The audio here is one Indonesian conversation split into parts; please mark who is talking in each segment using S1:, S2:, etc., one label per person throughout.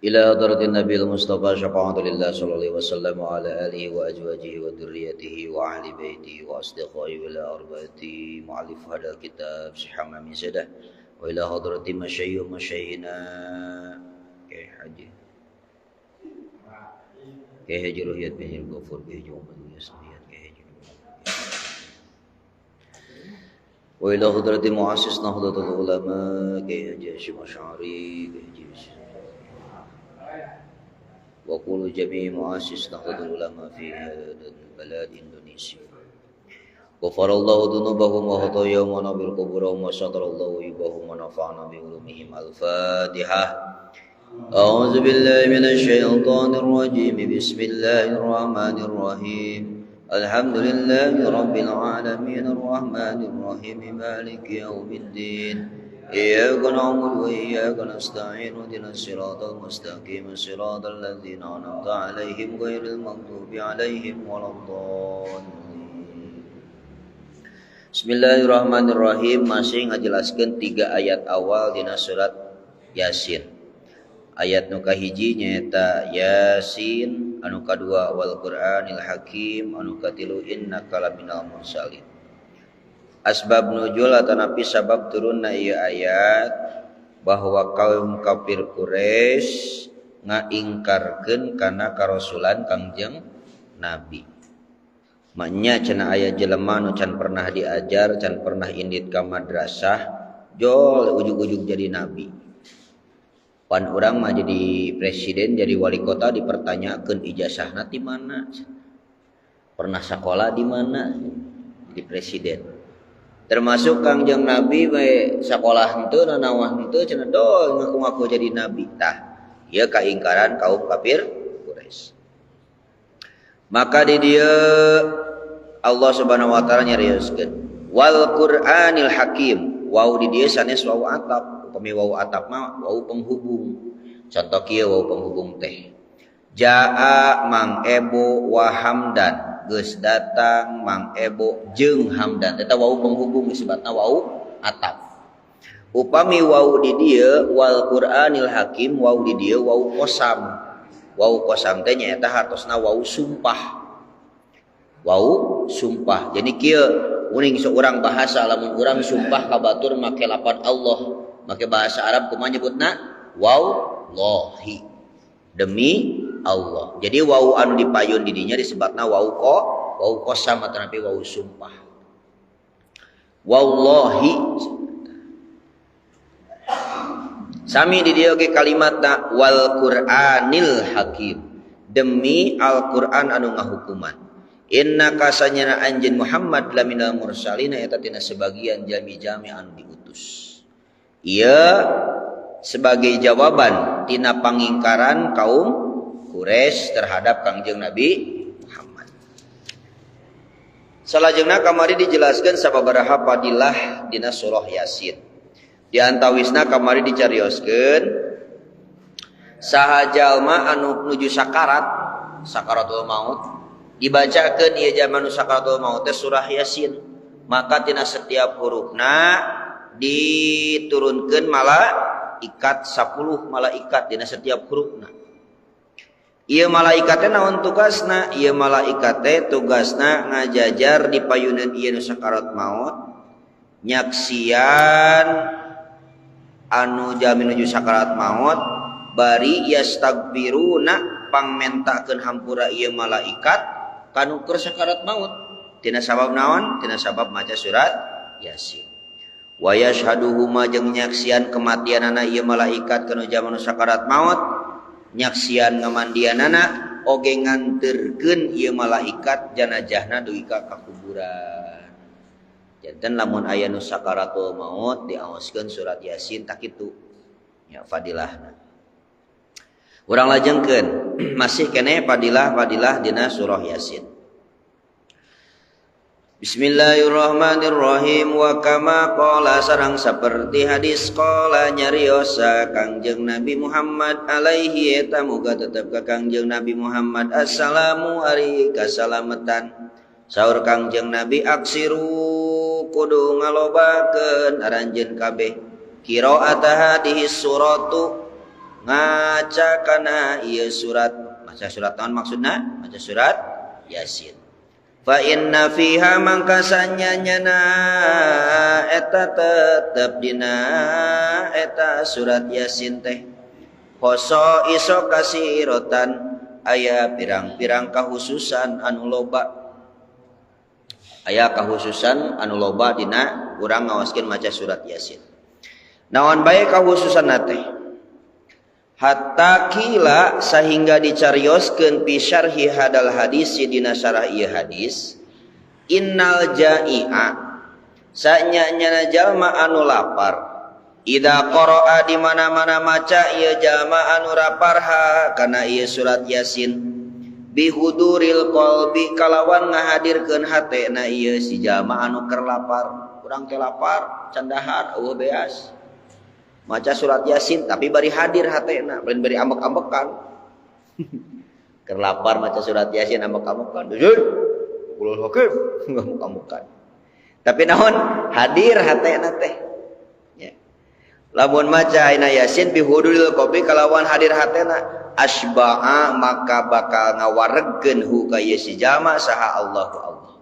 S1: إلى حضرة النبي المصطفى شفاعة لله صلى الله عليه وسلم وعلى آله وأزواجه وذريته وأهل بيته وأصدقائه وإلى أربعة مؤلف هذا الكتاب سحما من سده وإلى حضرة مشايخ مشايخنا كهج رهيت به الغفور كهج ومن يسميت كهج وإلى حضرة مؤسس نهضة العلماء كهج هاشم أشعري كهج وقول جميع مؤسس نهضة العلماء في هذا البلاد إندونيسيا غفر الله ذنوبهم وخطاياهم ونبر قبورهم وستر الله عيوبهم ونفعنا بعلومهم. الفاتحة. أعوذ بالله من الشيطان الرجيم. بسم الله الرحمن الرحيم. الحمد لله رب العالمين الرحمن الرحيم مالك يوم الدين إياك نعبد وإياك نستعين اهدنا الصراط المستقيم صراط الذين أنعمت عليهم غير المغضوب عليهم ولا الضالين. Bismillahirrahmanirrahim. Masih ngajelaskeun 3 ayat awal dina surat Yasin. Ayat nu kahiji nyaeta Yasin, anu kadua wal Qur'anil Hakim, anu katilu innaka laminal mursalin. Asbab nuzul atanapi sabab turunna ieu ayat bahwa kaum kafir Quraisy ngaingkarkeun kana karasulan Kangjeng Nabi. Maknya cenah aya jelema nu can pernah diajar, can pernah indit ka madrasah, jol ujug-ujug jadi nabi. Pan urang mah jadi presiden, jadi wali kota dipertanyakeun ijazahna di mana? Pernah sekolah di mana? Jadi presiden. Termasuk Kangjeng Nabi we sakolah henteu nanawah henteu cenah dol ngaku-ngaku jadi nabi. Tah, ieu kaingkaran kaum kafir Quraisy. Maka di dieu Allah Subhanahu wa taala nyarioskeun wal Qur'anil Hakim. Wau di dieu sanes wau atap, upami wau atap mah wau penghubung. Contoh kieu wau penghubung teh. Jaa Mang Ebo wa Hamdan. Geus datang Mang Ebo jeung Hamdan. Eta wau penghubung disebutna wau atap. Upami wau di dieu wal Qur'anil Hakim, wau di dieu wau qasam. Wau qasam teh nyaeta hartosna wau sumpah. Wau sumpah. Jadi kieu uning seorang bahasa lamun urang sumpah ka batur make lapan Allah, make bahasa Arab kumaha nyebutna wallahi. Demi Allah. Jadi wau anu dipayun di dinya disebutna wau qasam atanapi wau sumpah. Wallahi. Sami di dieu ge kalimatna wal Qur'anil Hakim. Demi Al-Qur'an anu ngahukuman. Inna kasanyana anjeun Muhammad laminal mursalina eta tina sebagian jami-jami anu diutus. Ieu sebagai jawaban tina pangingkaran kaum Quraisy terhadap Kangjeng Nabi Muhammad. Salajengna kamari dijelaskeun sababaraha fadilah dina surah Yasin. Di antawisna kamari dicarioskeun saha jalma anu nuju sakaratul maut dibacakeun ieu jalma nu sakaratul maut teh surah Yasin, maka tina setiap hurufna diturunkeun malaikat 10 malaikat dina setiap hurufna. Ieu malaikat teh naon tugasna? Ieu malaikat teh tugasna ngajajar di payuneun ieu nu sakarat maut nyaksian anu jami nuju sakarat maut bari yastaghfiruna pangmentakeun hampura ieu malaikat kanu keur sakarat maut tina sabab naon? Tina sabab maca surat Yasin. Wa yashhaduhuma jeung nyaksian kematianana ieu malaikat kanu jaman sakarat maut, nyaksian ngamandianana oge nganterkeun ieu malaikat janajahna dugi ka kuburan. Janten lamun aya nu sakaratul maut diaoskeun surat Yasin tak kitu. Ya fadilahna. Urang lajengkeun masih keneh fadilah dina surah Yasin. Bismillahirrahmanirrahim. Wa kama qala sareng saperti hadis qala nyariosa Kangjeng Nabi Muhammad alaihi eta muga tetep ka Kangjeng Nabi Muhammad assalamu ari kasalametan. Saur Kangjeng Nabi aksiru kudu ngalobakeun aranjeun kabeh qiraat hadhihi suratu ngaca kana ieu surat. Maca surat naon maksudna? Maca surat Yasin. Fa inna fiha mangkasanya nyana eta tetep dina eta surat Yasin teh khoso iso kasirotan aya pirang-pirang kahususan anu loba. Aya kahususan anu loba dina urang ngawaskeun maca surat Yasin. Naon bae kahususanna teh? Hatta kila sehingga dicarioskeun fi syarhi hadal hadis dina syarah ieu hadis innal jai'a sanyana jalma anu lapar ida qara'a di mana-mana maca ieu jalma anu raparha kana ieu surat Yasin bihuduril qalbi kalawan ngahadirkeun hatena ieu si jalma anu keur lapar. Urang teh lapar can dahar eueuh beas maca surat Yasin tapi bari hadir hatena lain bari ambek-ambekan. Keur lapar maca surat Yasin ambek-ambekan dujur ulul hakim ambek-ambekan tapi naon hadir hatena teh ya. Lamun maca aina Yasin bihuduril qalbi kalawan hadir hatena asba'a maka bakal ngawaregkeun hu ka ieu si jalma saha Allahu Allah.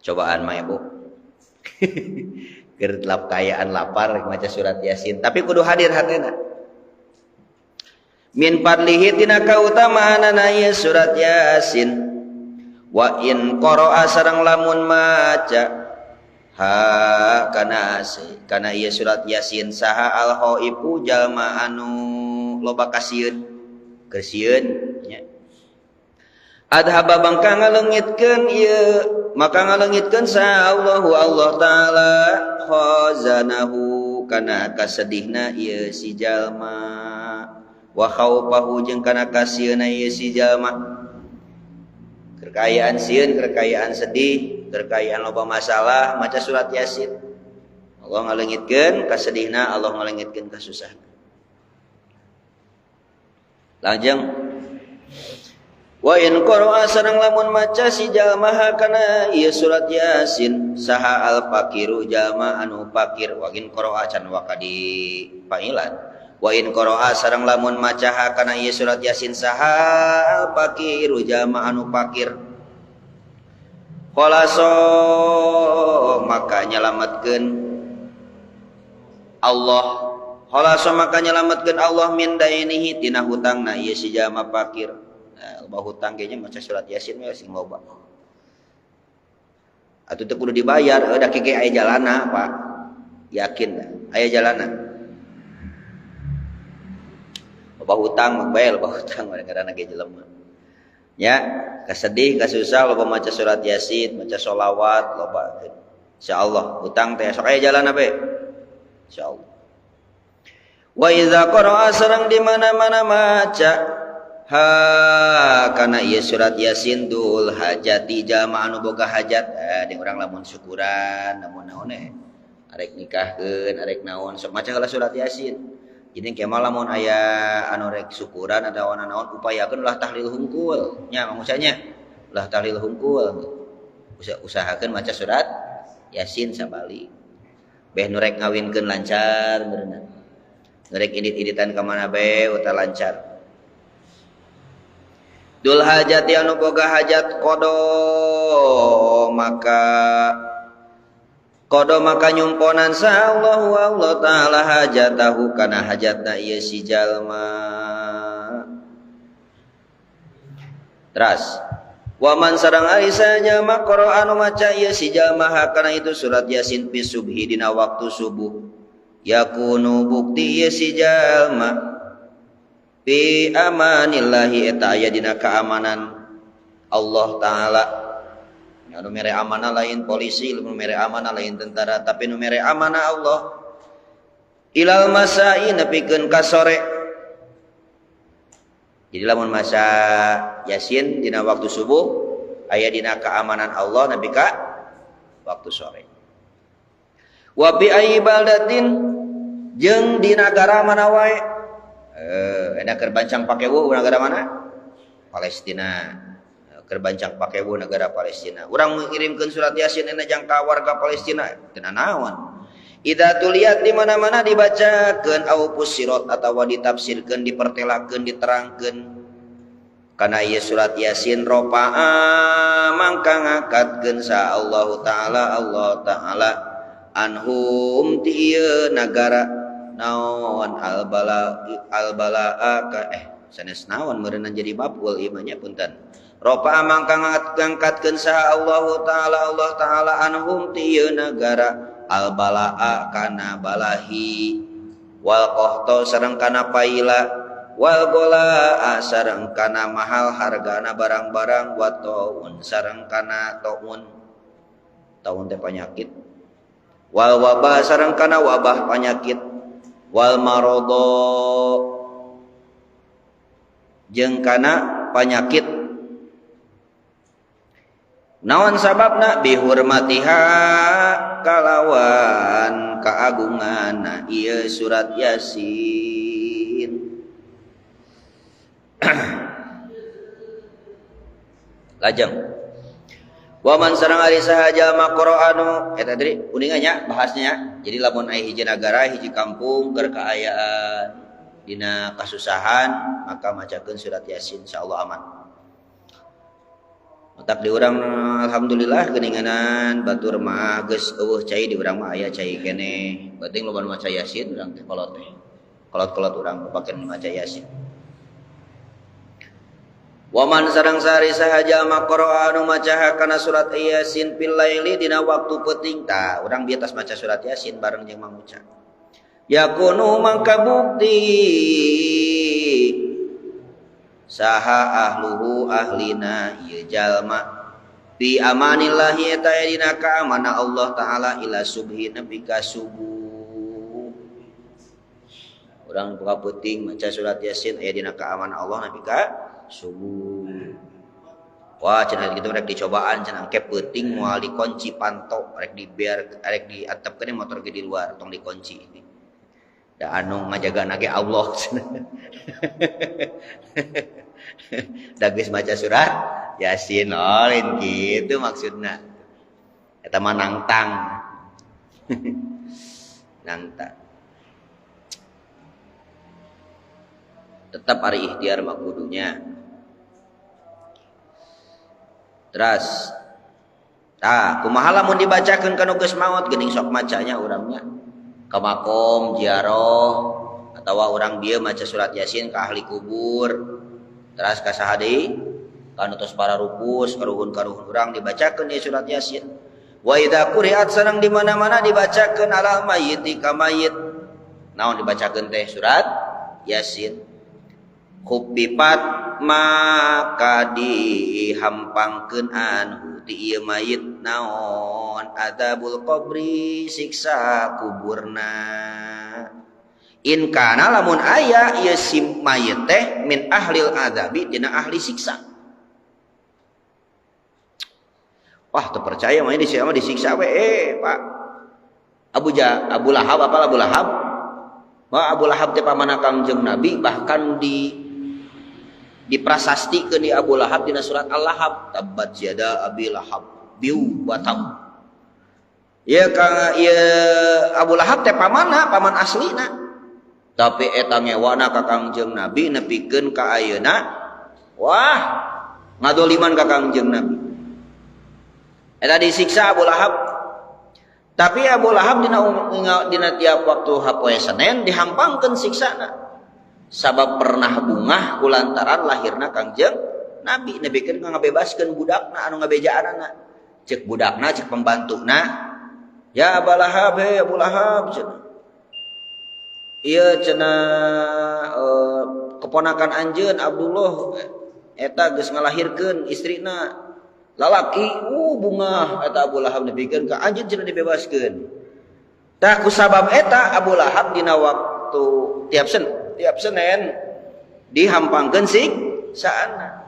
S1: Cobaan mah Bu. Keur kayaan lapar maca surat Yasin tapi kudu hadir hatena. Min fadlihi tina kautamaanana ieu surat Yasin wa in qara'a sareng lamun maca ha kana ieu surat Yasin saha al khaifu jalma anu loba kasieun keur sieun nya adhaba bangka ngaleungitkeun ieu maka ngaleungitkeun sa Allahu Allah taala khazanahu kana kasedihna ieu si jalma wa khaufahu jeung kana kasieuna ieu si jalma. Kekayaan sieun kekayaan sedih kekayaan loba masalah maca surat Yasin Allah ngaleungitkeun kasedihna Allah ngaleungitkeun kasusahna. Lajeng wa in qara'a sareng lamun maca si jalma kana ieu surat Yasin saha al fakiru jalma anu fakir wa in qara'a can wa kadi pailan wa in qara'a sareng lamun maca kana ieu surat Yasin saha al fakiru jalma anu fakir khalaso maka nyalametkeun Allah khalaso maka nyalametkeun Allah min dainihi tina hutangna ieu si jalma fakir. Loba hutang ge nya maca surat Yasin we sing loba. Atuh teu kudu dibayar, da keke aya jalana, Pak. Yakin aya jalana. Loba hutang mah bae loba hutang kadang-kadang ge jelema. Ya, kasedih, kasusah loba maca surat Yasin, maca sholawat loba. Insyaallah hutang teh sok aya jalana bae. Insyaallah. Wa iza qara'a sareng di mana-mana maca ha kana ieu surat Yasin dul hajati jalma anu boga hajat deung urang lamun syukuran lamun naon arek nikahkeun arek naon sok maca heula surat Yasin. Jadi kemah lamun aya anu rek syukuran ada naon upayakeun ulah tahlil hungkul nya maksudnya ulah tahlil hungkul usahakeun maca surat Yasin sabali beh nu rek ngawinkeun lancar beuneu nu rek idit-iditan ka mana bae uta lancar. Dul hajat anu boga hajat kodo maka nyumponan sa Allahu Allah taala hajatahu kana hajatna ieu si jalma. Teras waman sareng ari sajalma qara anu maca ieu si jalma kana itu surat Yasin fi subhi dina waktu subuh yakunu bukti ieu si jalma fi amanillahi eta aya dina keamanan Allah taala. Anu mere amanah lain polisi, nu mere amanah lain tentara, tapi nu mere amanah Allah. Ilal masai nepikeun ka sore. Jadi lamun masa Yasin dina waktu subuh aya dina keamanan Allah nepi ka waktu sore. Wa bi ayyi baldatin jeung di nagara mana wae enak kerbancang pakewu negara mana? Palestina. Kerbancang pakewu negara Palestina. Urang mengirimkeun surat Yasin enak jangka warga Palestina teu naon. Idza tuliyat di mana-mana dibacakeun au fusirat atawa ditafsirkeun dipertelakeun diterangkeun kana ieu surat Yasin ropa'a mangka ngangkatkeun sa Allah taala anhum ti ieu nagara naon al-balaa ka sanes naon meureunna jadi maf'ul ieu nya punten ropa'a mangka ngangkatkeun sa Allah taala anhum ti ieu nagara al-balaa kana balahi wal qahta sareng kana paila wal golaa sareng kana mahal hargana barang-barang wa taun sareng kana taun teh penyakit wal wabah sareng kana wabah penyakit wal maradha jeung kana penyakit naon sababna bihurmatiha kalawan kaagungan ieu surat Yasin. Lajeng waman sareng ari sahaja maqra'anu eta tadi uningannya bahasnya jadi lamun aya hiji nagara hiji kampung keur kaayaan dina kasusahan maka macakeun surat Yasin insyaallah aman. Otak di urang alhamdulillah geuninganan batur mah geus eueuh cai di urang mah aya cai keneh. Penting loba maca Yasin urang teh kolot teh. Kolot-kolot urang pakeun maca Yasin. Waman sareng sari sahaja maqra'anu macaha kana surat Yasin fil laili dina waktu peuting tah urang bieu tas maca surat Yasin bareng jeung Mang Uca. Yakunu mangka bukti saha ahluhu ahlina ieu jalma fi amanillahi eta dina kaamana Allah taala ila subhi nepi ka subuh. Urang buka peuting maca surat Yasin aya dina kaamana Allah nepi ka subuh. Wah cenah kitu rek dicobaan cenah ke peuting moal dikunci panto rek dibiar rek diatepkeun motor ge di luar tong dikunci. Da anu ngajagana ge Allah. Da geus maca surat Yasin lain kitu maksudna. Eta mah nangtang. Nangtang. Tetap ari ikhtiar mah kudunya. Terus kumaha lamun dibacakeun kana geus maot geuning sok macanya urangnya. Ka makom ziarah atawa urang bieu maca surat Yasin ka ahli kubur. Terus ka saha deui? Ka anu tos para rupus karuhun-karuhun urang dibacakeun ieu surat Yasin. Wa idza quri'at sareng di mana-mana dibacakeun alal mayyiti ka mayit. Naon dibacakeun teh surat Yasin. Khufifat maka dihampangkeun anhu ti ieu mayit naon adzabul qabri siksa kuburna. In kana lamun aya ieu si mayit teh min ahlil adzabi dina ahli siksa. Wah teu percaya mah disiksa we Pak. Abu Lahab apalah Abu Lahab? Wah Abu Lahab teh pamanah Kangjeng Nabi bahkan diprasastikeun di Abu Lahab dina surat Al-Lahab tabbat yada Abi Lahab biu wa tab. Ya ka Abu Lahab teh paman aslina. Tapi eta ngewana ka Kangjeng Nabi nepikeun ka ayeuna wah ngadoliman ka Kangjeng Nabi. Eta disiksa Abu Lahab. Tapi Abu Lahab dina tiap waktu hapoe Senin dihampangkeun siksana. Sabab pernah bungah kulantaran lahirna Kangjeng Nabi nepikeun ka ngabebaskeun budakna anu ngabejaanana. Cek budakna cek pembantuna. Ya Abu Lahab he Abu Lahab cenah. Ieu cenah keponakan anjeun Abdullah eta geus ngalahirkeun istrina lalaki bungah eta Abu Lahab nepikeun ka anjeun cenah dibebaskeun. Tah ku sabab eta Abu Lahab dina waktu tiap Senin dihampangkeun siksaana.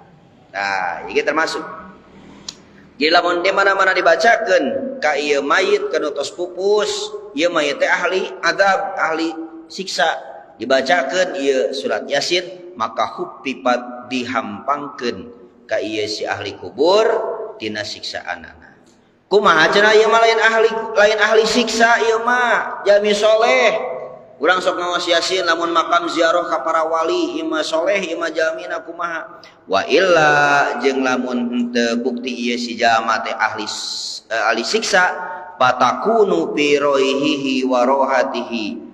S1: Nah, ieu termasuk. Jadi lamun di mana-mana dibacakeun ka ieu mayit kana tos pupus, ieu mayit teh ahli adab, ahli siksa, dibacakeun ieu surat Yasin, maka hupipat dihampangkeun ka ieu si ahli kubur tina siksaanana. Kumaha cenah ieu mah lain ahli siksa ieu mah jami soleh. Urang sok ngaos Yasin lamun makam ziarah ka para wali ieu mah soleh ieu mah jamina kumaha. Wa illa jeung lamun teu bukti ieu si jalma teh ahli siksa patakunu fi rohihi wa rohatihi.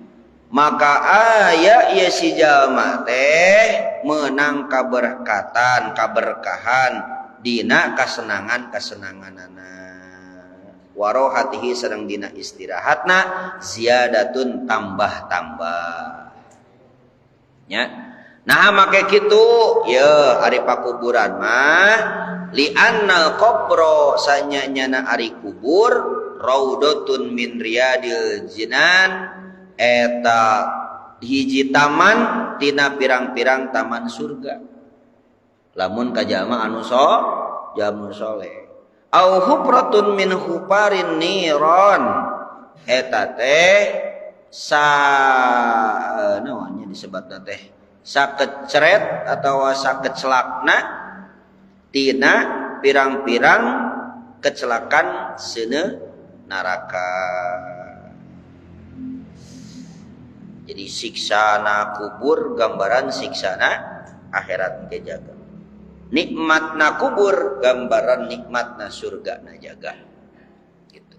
S1: Maka aya ieu si jalma teh meunang kaberkatan kaberkahan dina kasenangan-kasenanganana. Warohatihi sareng dina istirahatna ziyadatun tambah-tambah nya. Nah make kitu ye ari pakuburan mah li annal qabra sanyanyana ari kubur raudhatun min riyadil jinan eta hiji taman tina pirang-pirang taman surga lamun ka jalma anu jamu soleh. Au hufratun min huparin niron eta teh naonnya disebutna teh sakecret atawa sakeclakna tina pirang-pirang kecelakan seuneu neraka. Jadi siksana kubur gambaran siksana akhirat teh jaga. Nikmatna kubur gambaran nikmatna surga na jaga gitu.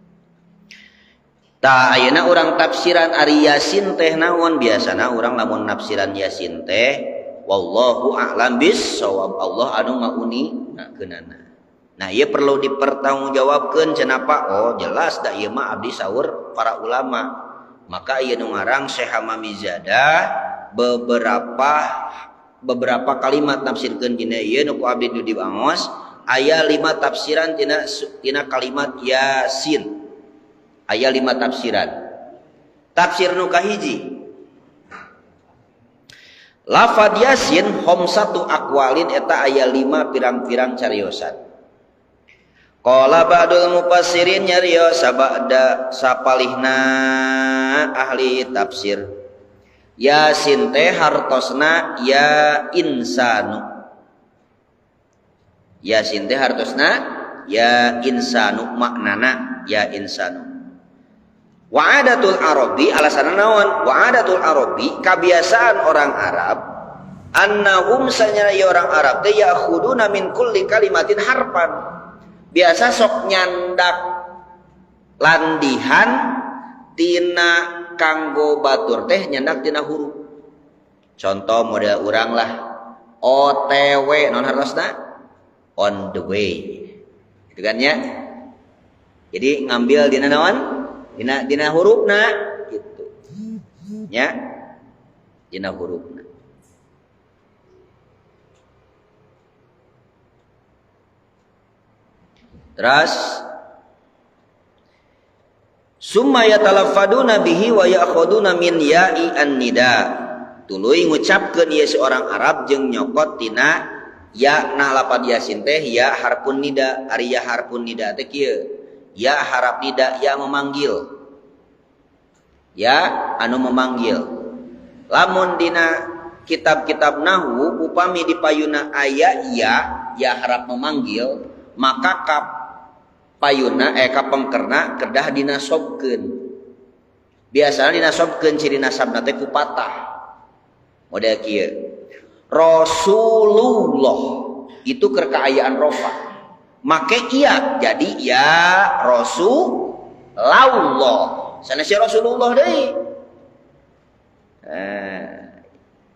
S1: Ta ayeuna urang tafsiran ari Yasin teh naon biasana urang lamun nafsiran Yasin teh wallahu a'lam bissawab Allah anu ngauninakeunana. Nah ieu perlu dipertanggungjawabkeun cenapa oh jelas da ieu mah abdi saur para ulama. Maka ieu nu ngarang Syekh Hamamizada beberapa kalimat tafsirkeun dina ieu nu ku abdi nu dibangus aya 5 tafsiran tina kalimat Yasin. Aya 5 tafsiran. Tafsir nu kahiji lafad Yasin khamsatu aqwalin eta aya 5 pirang-pirang cariosan. Qala ba'dul mufassirin nyarios sabada sapalihna ahli tafsir Yasin teh hartosna ya insanu. Yasin teh hartosna ya insanu maknana ya insanu. Wa'adatul arabi alasan naon? Wa'adatul arabi kebiasaan orang Arab annahum sanyana orang Arab teh yakhuduna min kulli kalimatin harfan. Biasa sok nyandak landihan tina kanggo batur teh nyandak tina huruf. Contoh model urang lah OTW non hartosna on the way gitu kan ya. Jadi ngambil dina naon dina hurufna gitu nya dina hurufna. Terus summa yatalaffaduna bihi wa ya'khuduna min ya'i an-nida. Tuluy ngucapkeun ieu seorang Arab jeung nyokot tina ya na lapad Yasin teh ya harfun nida. Ari ya harfun nida teh kieu. Ya harap nida ya memanggil. Ya anu memanggil. Lamun dina kitab-kitab nahwu upami dipayuna aya ya harap memanggil maka payuna kapengkerna kedah dinasobkeun. Biasana dinasobkeun ciri nasabna teh ku patah. Model kieu. Rasulullah itu keayaan rofa. Make iya jadi ya Rasulullah. Sanes Rasulullah deui.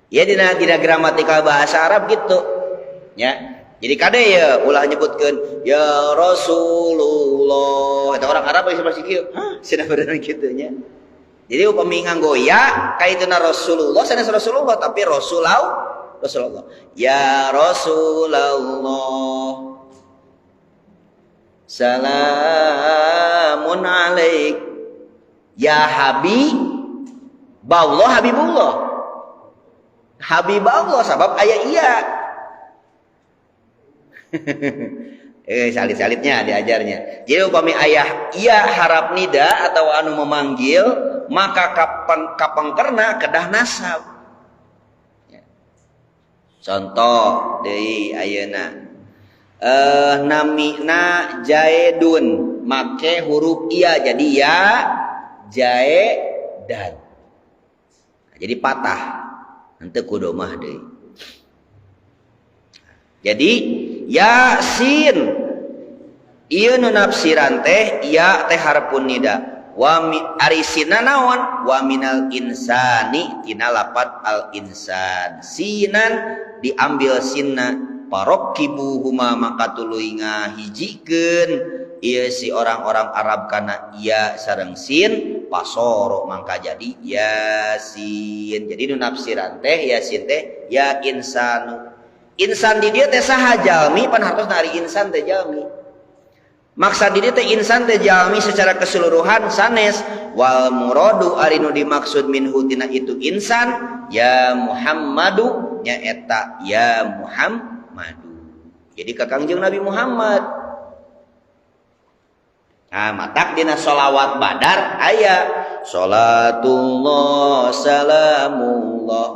S1: Ya dina gramatikal bahasa Arab gitu. Ya. Jadi kade ya ulah nyebutkeun ya Rasulullah. Eta orang Arab geus pasti kieu. Hah, cenah beneran kitu nya. Jadi upami nganggo ya kaituna Rasulullah sanes Rasulullah tapi Rasulullah. Ya Rasulullah. Salamun alaik. Ya Habibullah. Habibullah sabab aya iya. Salit-salitnya diajarnya. Jadi upami ayah iya harap nida atau anu memanggil maka kapengkerna kedah nasab. Contoh deui ayeuna namina jaedun make huruf iya jadi ya jaedan. Jadi patah henteu kudu mah deui. Jadi yasin ieu nu nafsiran teh ya teh harfun nida wa arisina naon wa minal insani tina lafat al insan sinan diambil sinna parokkibuhuma maka tuluy ngahijikeun ieu si orang-orang Arab kana ya sareng sin pasoro mangka jadi yasin. Jadi nu nafsiran teh yasin teh ya insanu. Insan di dia teh saha jalmi pan hartos nari insan teh jalmi. Maksud di dia teh insan teh jalmi secara keseluruhan sanes wal muradu ari nu dimaksud minhu tina itu insan ya Muhammadu nya eta ya Muhammadu. Jadi kakangjeng Nabi Muhammad. Nah, matak dina sholawat badar aya sholatullah salamullah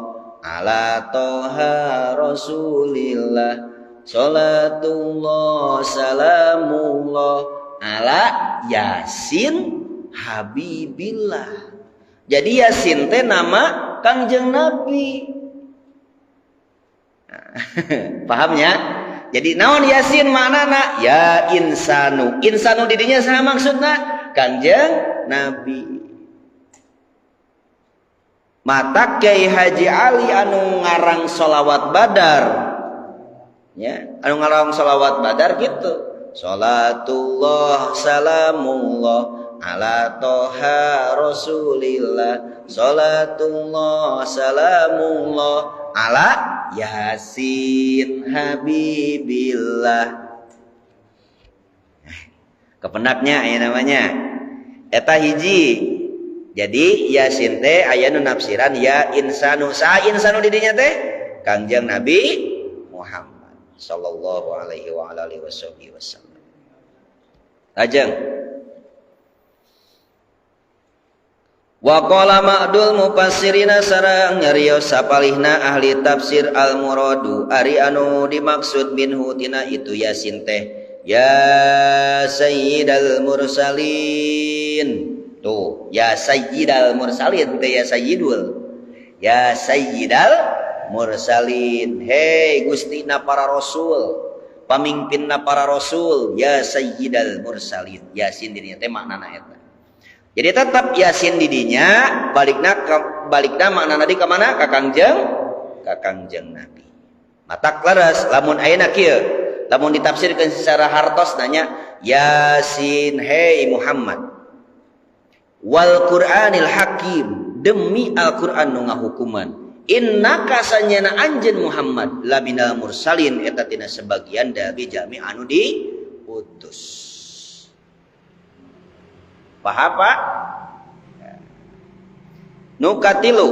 S1: ala toha rasulillah sholatullah salamullah ala yasin habibillah. Jadi yasin teh nama kangjeng Nabi. Pahamnya? Jadi naon yasin maknana ya insanu. Insanu didinya saha maksudna? Kangjeng Nabi. Matak Kyai Haji Ali anu ngarang sholawat badar. Ya, anu ngarang sholawat badar gitu. Sholatullah salamullah ala toha rasulillah. Sholatullah salamullah ala yasin habibillah. Kepenaknya ya namanya eta hiji. Jadi yasin teh aya nu nafsiran ya insanu. Saha insanu di dinya teh? Kangjeng Nabi Muhammad sallallahu alaihi wa alihi wasallam. Lajeng wa qala ma'dul mufassirina sareng nyarios sapalihna ahli tafsir al muradu ari anu dimaksud minhu tina itu yasin teh ya sayyidal mursalin. Tuh ya sayyidal mursalin teh ya sayyidul ya sayyidal mursalin. Hei gustina para rasul pamimpinna para rasul ya sayyidal mursalin. Yasin dirinya teh maknana eta. Jadi tetap yasin didinya balikna makna nadi ke mana? Ka kangjeng Nabi. Matak laras lamun ayeuna kieu, lamun ditafsirkeun secara hartos nanya yasin hei Muhammad. Wal Qur'anil Hakim demi Al-Qur'an nu ngahukuman. Innaka sanyana anjeun Muhammad laminal mursalin eta tina sebagian dari jami anu diutus. Paham Pak? Nukatilu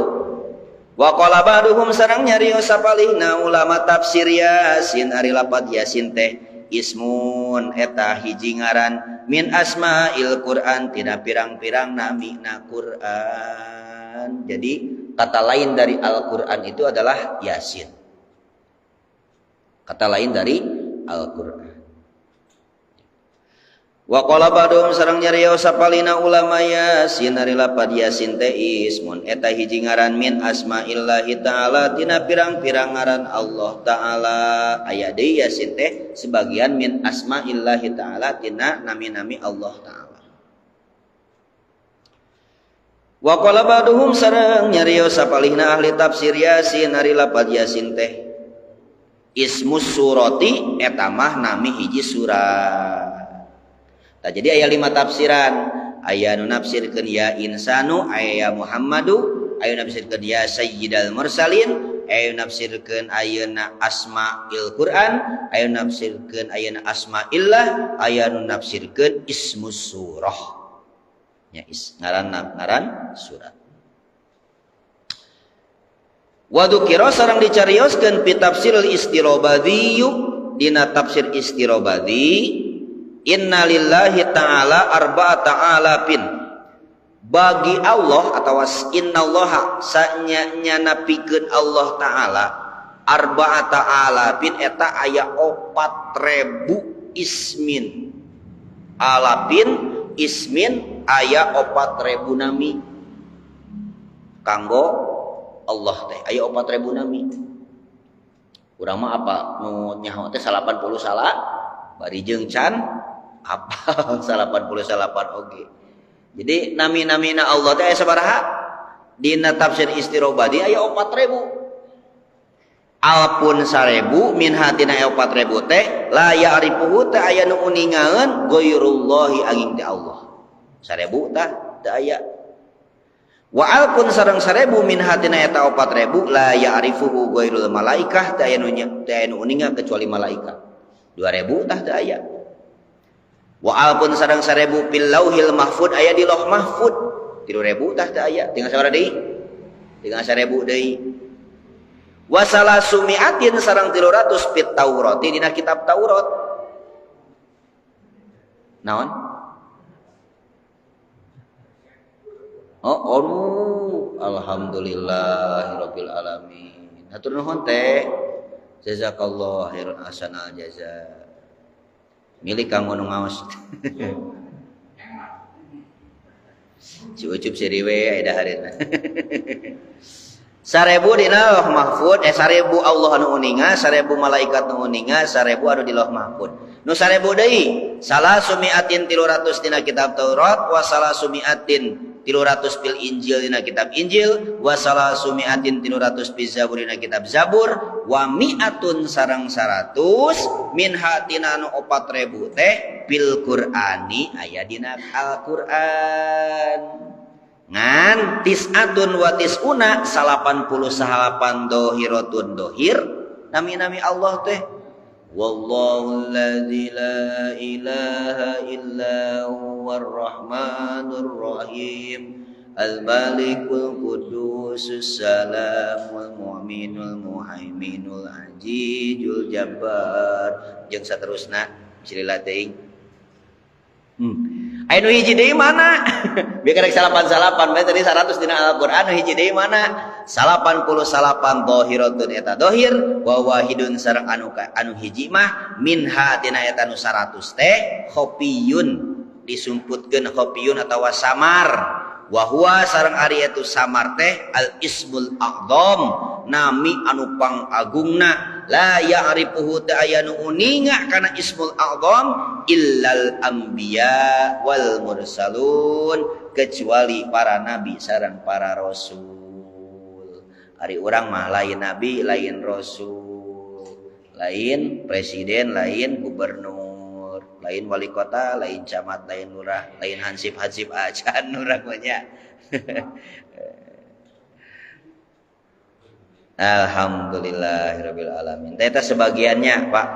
S1: wa qala ba'duhum sareng nyarios sapalihna ulama tafsir yasin ari lapat yasin teh ismun eta hiji ngaran min asma'il Qur'an tina pirang-pirang namina Qur'an. Jadi kata lain dari Al-Qur'an itu adalah yasin. Kata lain dari Al-Qur'an. Wa qala ba'dhum sareng nyarios sapalina ulama yasin ari lapad yasin teh ismun eta hiji ngaran min asma'illahi ta'ala tina pirang-pirang ngaran Allah taala. Aya deui yasin teh sebagian min asma'illahi ta'ala tina nami-nami Allah taala. Wa qala ba'dhum sareng nyarios sapalihna ahli tafsir yasin ari lapad yasin teh ismus surati eta mah nami hiji surat. Nah, jadi aya 5 tafsiran. Aya nu nafsirkeun ya insanu, aya ya Muhammadu, aya nafsirkeun ya sayyidal mursalin, aya nafsirkeun ayeuna asma'il Qur'an, aya nafsirkeun ayeuna asma'illah, aya nu nafsirkeun ismus surah. Ya ngaran surat. Wa dzukira sareng dicarioskeun fi tafsirul istirobadi dina tafsir istirobadi inna lillahi ta'ala arba'ata alafin. Bagi Allah atau innallaha sanya napikeun Allah ta'ala arba'ata alafin eta aya 4.000 ismin. Alafin ismin aya 4.000 nami kanggo Allah teh aya 4.000 nami. Urang mah apa nu nyaho teh 80 salah bari jeung can apa 89 oge. Jadi nami-namina Allah teh aya sabaraha? Dina tafsir Istirobadi aya 4.000. Alpun 1.000 min hatina 4.000 teh la ya'rifuhu teh aya nu uningaeun ghairullahi angin ti Allah. 1.000 tah teu aya. Wa alpun sareng 1.000 min hatina eta 4.000 la ya'rifuhu ghairul malaikah teh aya nu uninga kecuali malaikat. 2.000 tah teu aya. Wa alpun sareng 1.000 fil lauhil mahfud aya di lauh mahfud. 3.000 tah teu aya. Tinggal sabaraha deui? Tinggal 1.000 deui. Wasala sumiatin sarang 300 fit Taurat dina kitab Taurat. Naon? Alhamdulillahirabbil alamin. Hatur nuhun teh. Jazakallahu khairan ahsanal jaza. Milik kanggo nu ngaos. Si ucup siriwe aya dahareuna. 1.000 dina lauh mahfud 1.000 Allah anu uninga 1.000 malaikat nu uninga 1.000 anu di lauh mahfud nu 1.000 deui salasumiatin 300 dina kitab Taurat wa salasumiatin 300 fil Injil dina kitab Injil wa salasumiatin 300 fil Zabur dina kitab Zabur wa mi'atun sareng 100 min hatina anu 4.000 teh fil Qur'ani aya dina Al-Qur'an. Ngan tis'atun wa tis'una 88 dohiratun dohir nami-nami Allah teh wallahu alladzi la ilaha illa huwar rahmanur rahim al-malikul qudusus salamul mu'minul muhaiminul azizul jabbar jeung saterusna silila teuing. Anu hiji deui mana? Biar karek salapan-salapan, bae tadi 100 dina Al-Qur'an anu hiji deui mana? 88 dhahiratun eta dhahir wa wahidun sareng anu hiji mah minha tina eta nu 100 teh khofiyun disumputkeun khofiyun atawa samar wa huwa sareng ari eta samar teh al ismul a'dzam nami anu pangagungna la ya'rifuhu ta aya nu uninga kana ismul a'dzam illal anbiya wal mursalun kecuali para nabi sareng para rasul. Ari urang mah lain nabi lain rasul lain presiden lain gubernur lain wali kota lain camat lain lurah lain hansip acan urang nya. Alhamdulillahirabbil alamin. Eta sebagiannya, Pak.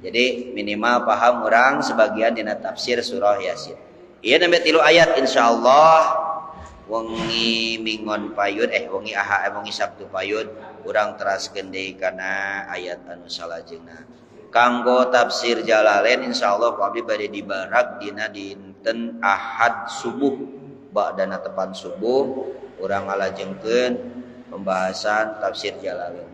S1: Jadi minimal paham orang sebagian dina tafsir surah Yasin. Ieu nembe 3 ayat insyaallah wengi mingon payud wengi Sabtu payud urang teraskeun deui kana ayat anu salajengna. Kanggo tafsir Jalalain insyaallah abdi bade dibarak dina dinten Ahad subuh ba'dana tepan subuh urang ngalajengkeun pembahasan tafsir Jalalain.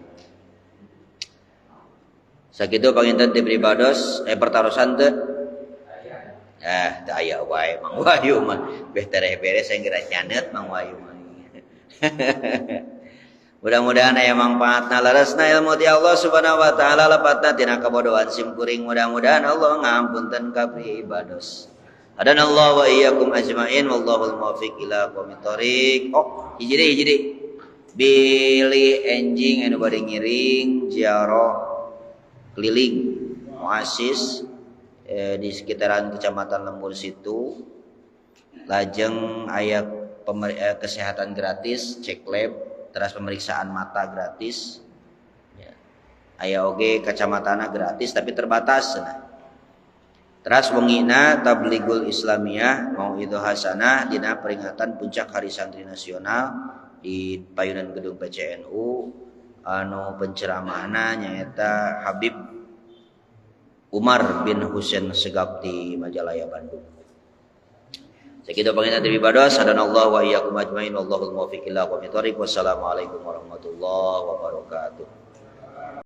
S1: Sakitu panginten ti pribados pertarosan teu? Teu aya wae Mang Wahyu mah. Beh tereh beres saya geura nyanet Mang Wahyu mah. Mudah-mudahan aya manfaatna laresna ilmu ti Allah Subhanahu wa taala lepatna tina kabodohan simkuring mudah-mudahan Allah ngampunten ka pribados. Hadanallahu wa iyyakum ajmain wallahul muwaffiq ila aqwamit thoriq. Oh, hiji deui. Bili enjing anu bade ngiring ziarah keliling muassis di sekitaran Kecamatan Lembur situ. Lajeng aya kesehatan gratis, cek lab, terus pemeriksaan mata gratis. Ya. Aya oge kacamatana gratis tapi terbatas. Terus wengina Tabligul Islamiyah Mauidhah Hasanah dina peringatan puncak Hari Santri Nasional di payunan gedung PCNU anu penceramahna nyaeta Habib Umar bin Husain Segaf di Majalaya Bandung. Sakitu panginten ti ibadah sadanallahu wa iyyakum ajmain wallahul muwaffiq ila aqwamit thoriq. Wassalamualaikum warahmatullahi wabarakatuh.